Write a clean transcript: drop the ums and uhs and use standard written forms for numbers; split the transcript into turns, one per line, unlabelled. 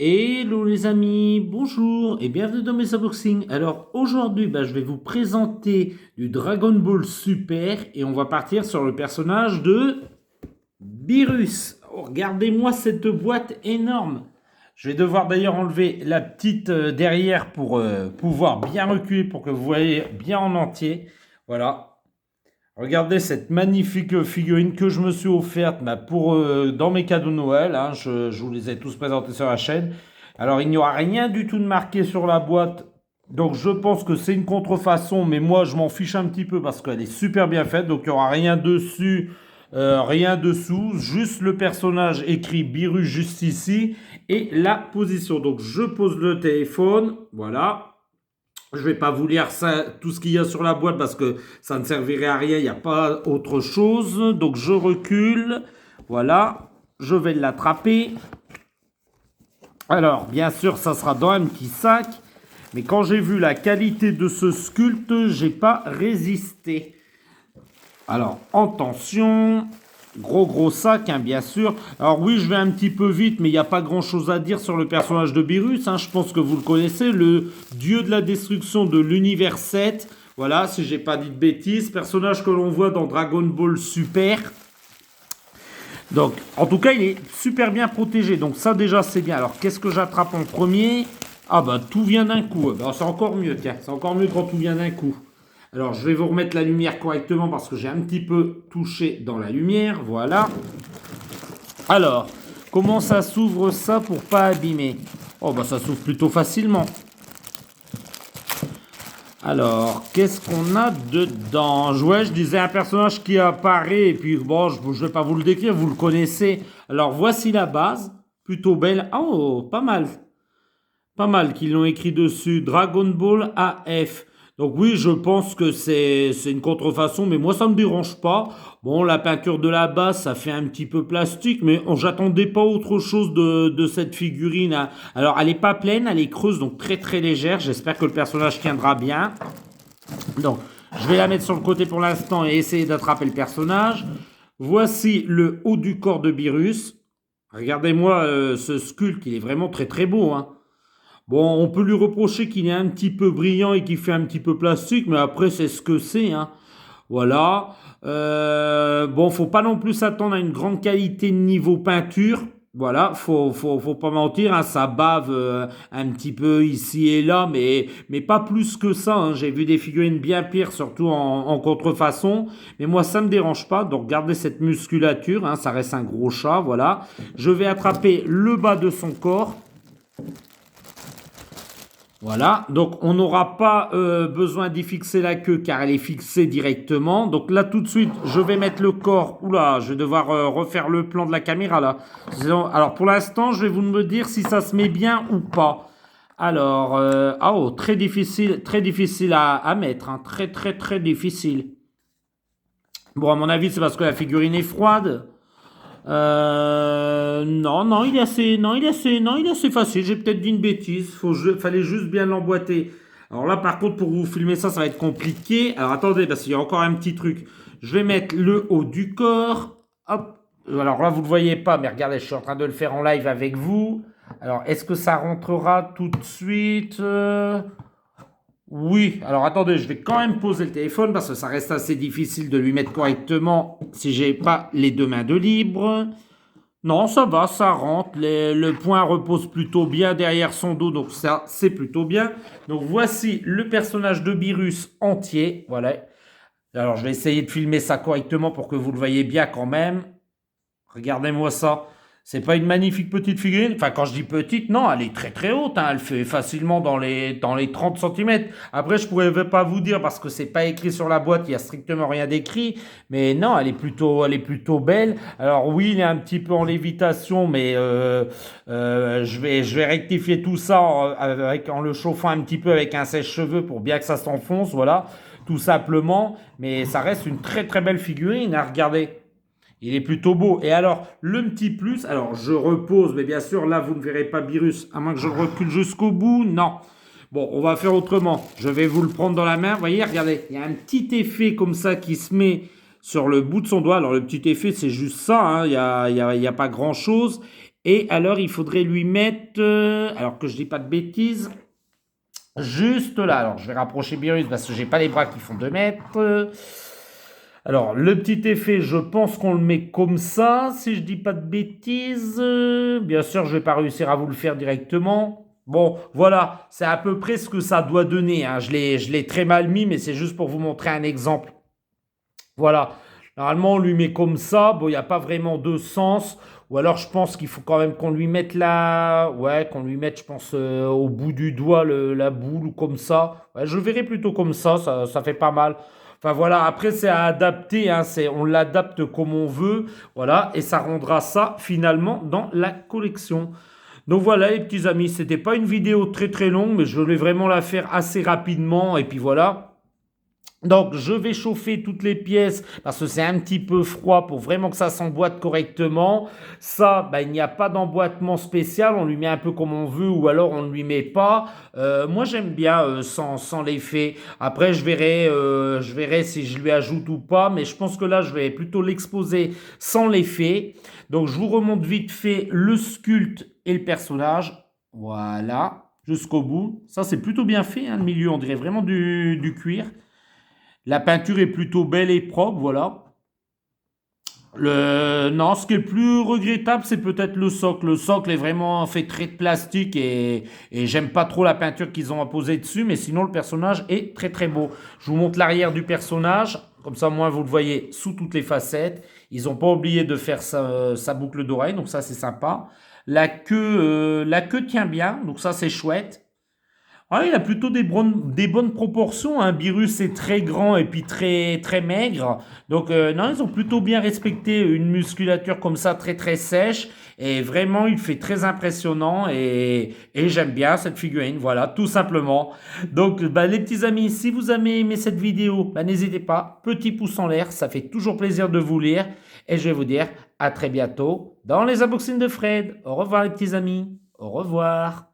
Hello les amis, bonjour et bienvenue dans mes unboxings. Alors aujourd'hui, je vais vous présenter du Dragon Ball Super et on va partir sur le personnage de Beerus. Oh, regardez-moi cette boîte énorme. Je vais devoir d'ailleurs enlever la petite derrière pour pouvoir bien reculer pour que vous voyez bien en entier. Voilà. Regardez cette magnifique figurine que je me suis offerte dans mes cadeaux de Noël, hein. Je vous les ai tous présentés sur la chaîne. Alors, il n'y aura rien du tout de marqué sur la boîte. Donc, je pense que c'est une contrefaçon. Mais moi, je m'en fiche un petit peu parce qu'elle est super bien faite. Donc, il n'y aura rien dessus, rien dessous. Juste le personnage écrit Beerus juste ici. Et la position. Donc, je pose le téléphone. Voilà. Je ne vais pas vous lire ça, tout ce qu'il y a sur la boîte parce que ça ne servirait à rien, il n'y a pas autre chose. Donc je recule, voilà, je vais l'attraper. Alors bien sûr ça sera dans un petit sac, mais quand j'ai vu la qualité de ce sculpte, j'ai pas résisté. Alors attention, gros sac, hein, bien sûr. Alors oui, je vais un petit peu vite, mais il n'y a pas grand-chose à dire sur le personnage de Beerus, hein. Je pense que vous le connaissez, le dieu de la destruction de l'univers 7. Voilà, si j'ai pas dit de bêtises. Personnage que l'on voit dans Dragon Ball Super. Donc, en tout cas, il est super bien protégé. Donc ça, déjà, c'est bien. Alors, qu'est-ce que j'attrape en premier? Ah tout vient d'un coup. C'est encore mieux, tiens. C'est encore mieux quand tout vient d'un coup. Alors, je vais vous remettre la lumière correctement parce que j'ai un petit peu touché dans la lumière. Voilà. Alors, comment ça s'ouvre ça pour pas abîmer? Oh, ça s'ouvre plutôt facilement. Alors, qu'est-ce qu'on a dedans? Ouais, je disais un personnage qui apparaît, et puis bon, je vais pas vous le décrire, vous le connaissez. Alors, voici la base, plutôt belle. Oh, pas mal. Pas mal qu'ils l'ont écrit dessus. Dragon Ball AF. Donc oui, je pense que c'est une contrefaçon, mais moi, ça ne me dérange pas. Bon, la peinture de la base, ça fait un petit peu plastique, mais j'attendais pas autre chose de cette figurine, hein. Alors, elle est pas pleine, elle est creuse, donc très légère. J'espère que le personnage tiendra bien. Donc, je vais la mettre sur le côté pour l'instant et essayer d'attraper le personnage. Voici le haut du corps de Beerus. Regardez-moi ce sculpte, il est vraiment très beau, hein. Bon, on peut lui reprocher qu'il est un petit peu brillant et qu'il fait un petit peu plastique, mais après, c'est ce que c'est, hein. Voilà. Bon, faut pas non plus s'attendre à une grande qualité de niveau peinture. Voilà, faut pas mentir, hein, ça bave un petit peu ici et là, mais pas plus que ça, hein. J'ai vu des figurines bien pires, surtout en contrefaçon. Mais moi, ça me dérange pas. Donc, regardez cette musculature, hein, ça reste un gros chat, voilà. Je vais attraper le bas de son corps. Voilà, donc on n'aura pas besoin d'y fixer la queue car elle est fixée directement. Donc là tout de suite, je vais mettre le corps. Oula, je vais devoir refaire le plan de la caméra là. Alors pour l'instant, je vais vous me dire si ça se met bien ou pas. Alors, très difficile à mettre, hein. Très difficile. Bon, à mon avis, c'est parce que la figurine est froide. Non, il est assez facile. J'ai peut-être dit une bêtise. Fallait juste bien l'emboîter. Alors là, par contre, pour vous filmer ça, ça va être compliqué. Alors attendez, parce qu'il y a encore un petit truc. Je vais mettre le haut du corps. Hop. Alors là, vous ne le voyez pas, mais regardez, je suis en train de le faire en live avec vous. Alors, est-ce que ça rentrera tout de suite? Oui, alors attendez, je vais quand même poser le téléphone parce que ça reste assez difficile de lui mettre correctement si j'ai pas les deux mains de libre. Non, ça va, ça rentre. Le point repose plutôt bien derrière son dos, donc ça, c'est plutôt bien. Donc voici le personnage de Beerus entier. Voilà. Alors je vais essayer de filmer ça correctement pour que vous le voyez bien quand même. Regardez-moi ça. C'est pas une magnifique petite figurine. Enfin, quand je dis petite, non, elle est très haute, hein. Elle fait facilement dans les 30 centimètres. Après, je pourrais pas vous dire parce que c'est pas écrit sur la boîte, il y a strictement rien d'écrit. Mais non, elle est plutôt belle. Alors oui, il est un petit peu en lévitation, mais je vais rectifier tout ça en le chauffant un petit peu avec un sèche-cheveux pour bien que ça s'enfonce, voilà, tout simplement. Mais ça reste une très belle figurine, hein, regardez. Il est plutôt beau. Et alors, le petit plus, alors je repose, mais bien sûr, là, vous ne verrez pas Beerus, à moins que je le recule jusqu'au bout. Non. Bon, on va faire autrement. Je vais vous le prendre dans la main. Vous voyez, regardez, il y a un petit effet comme ça qui se met sur le bout de son doigt. Alors, le petit effet, c'est juste ça, hein. Il y a pas grand-chose. Et alors, il faudrait lui mettre, alors que je dis pas de bêtises, juste là. Alors, je vais rapprocher Beerus parce que j'ai pas les bras qui font 2 mètres. Alors, le petit effet, je pense qu'on le met comme ça, si je dis pas de bêtises. Bien sûr, je vais pas réussir à vous le faire directement. Bon, voilà, c'est à peu près ce que ça doit donner, hein. Je l'ai très mal mis, mais c'est juste pour vous montrer un exemple. Voilà. Normalement, on lui met comme ça. Bon, il n'y a pas vraiment de sens. Ou alors, je pense qu'il faut quand même qu'on lui mette là. Ouais, qu'on lui mette, je pense, au bout du doigt la boule ou comme ça. Ouais, je verrai plutôt comme ça fait pas mal. Enfin voilà, après c'est à adapter, hein, on l'adapte comme on veut, voilà, et ça rendra ça finalement dans la collection. Donc voilà les petits amis, c'était pas une vidéo très très longue, mais je voulais vraiment la faire assez rapidement, et puis voilà. Donc, je vais chauffer toutes les pièces parce que c'est un petit peu froid pour vraiment que ça s'emboîte correctement. Ça, ben, il n'y a pas d'emboîtement spécial. On lui met un peu comme on veut ou alors on ne lui met pas. Moi, j'aime bien sans l'effet. Après, je verrai si je lui ajoute ou pas. Mais je pense que là, je vais plutôt l'exposer sans l'effet. Donc, je vous remonte vite fait le sculpte et le personnage. Voilà, jusqu'au bout. Ça, c'est plutôt bien fait, hein, le milieu. On dirait vraiment du cuir. La peinture est plutôt belle et propre, voilà. Non, ce qui est le plus regrettable, c'est peut-être le socle. Le socle est vraiment fait très de plastique et j'aime pas trop la peinture qu'ils ont apposée dessus, mais sinon le personnage est très très beau. Je vous montre l'arrière du personnage, comme ça moi vous le voyez sous toutes les facettes. Ils n'ont pas oublié de faire sa boucle d'oreille, donc ça c'est sympa. La queue tient bien, donc ça c'est chouette. Ah, il a plutôt des bonnes proportions. Un Beerus est très grand et puis très, très maigre. Donc, non, ils ont plutôt bien respecté une musculature comme ça, très, très sèche. Et vraiment, il fait très impressionnant. Et j'aime bien cette figurine. Voilà, tout simplement. Donc, bah, les petits amis, si vous avez aimé cette vidéo, bah, n'hésitez pas. Petit pouce en l'air, ça fait toujours plaisir de vous lire. Et je vais vous dire à très bientôt dans les unboxings de Fred. Au revoir, les petits amis. Au revoir.